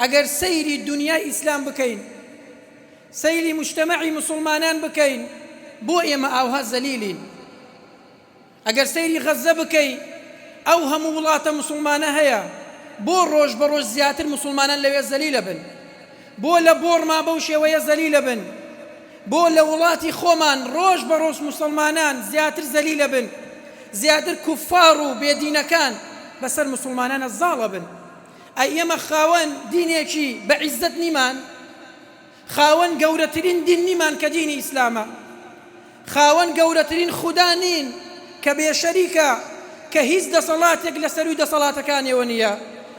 ئەگەر سەیری دنیای ئیسلام بکەین، سەیری مجتەمەعی مسلمانان بکەین، بۆ ئێمە ئاوها زەلیلین. ئەگەر سەیری غەزە بکەی، ئەو هەموو وڵاتە مسلمانە هەیە، بۆ ڕۆژ بە ڕۆژ زیاتر مسلمانان لەوێ زەلیلە بن، بۆ لە بۆڕما بەو شێوەیە زەلیلە بن، بۆ لە وڵاتی خۆمان ڕۆژ بە ڕۆژ مسلمانان زیاتر زەلیلە بن، زیاتر کوفار و بێدینەکان بەسەر مسلمانانە زاڵە بن. ئەی ئێمە خاوەن دینێکی بە عیزەت نیمان، خاوەن گەورەترین دین نیمان کە دینی ئیسلامە، خاوەن گەورەترین خودا نین کە بێشەریکە، کە هیچ دەسەڵاتێک لەسەروی دەسەڵاتەکانیەوە نییە.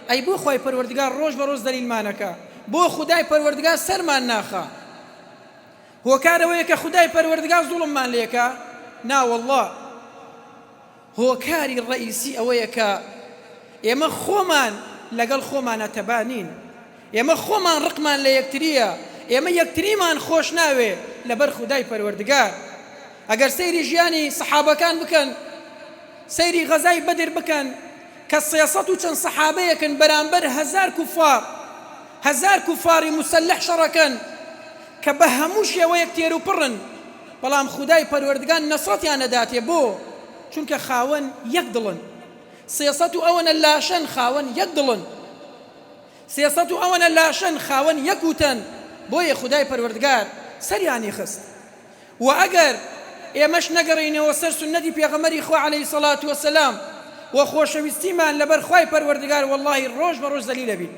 ئەی بۆ خۆی پەروەردگار ڕۆژ بە ڕۆژ دەلیلمانەکە، بۆ خودای پەروەردگار سەرمان ناخە. هۆکارەوەیە کە خودای پەروەردگار زوڵممان لێکە؟ نا وەڵڵا، هۆکاری ڕئیسی ئەوەیە کە ئێمە خۆمان لەگەڵ خۆمانە تەبانین، ئێمە خۆمان ڕقمان لە یەکتریە، ئێمە یەکتریمان خۆش ناوێ لەبەر خودای پەروەردگار. ئەگەر سەیری ژیانی سەحابەکان بکەن، سەیری غەزای بەدر بکەن کە 300 و چەند سەحابەیەکن بەرامبەر 1000 کوفار، 1000 کوفاری مسلح شەڕەکەن کە بە هەموو شێوەیەک تێر و پڕن، بەڵام خودای پەروەردگار نەسرەتیان نەداتێ. بۆ؟ چونکە خاوەن یەک دڵن. 300 و ئەوەنە لاشەن، خاوەن یەک دڵن. 300 و ئەوەنە لاشەن، خاوەن یەک وتەن. بۆیە خودای پەروەردگار سەریانی خست. و ئەگەر ئێمەش نەگەڕینەوە سەر سنەتی پێغەمبەری خوا عەلەیهی سەڵات وەسەلام و خۆشەویستیمان لەبەر خوای پەروەردگار، وەڵڵاهی ڕۆژ بە ڕۆژ زەلیلە بین.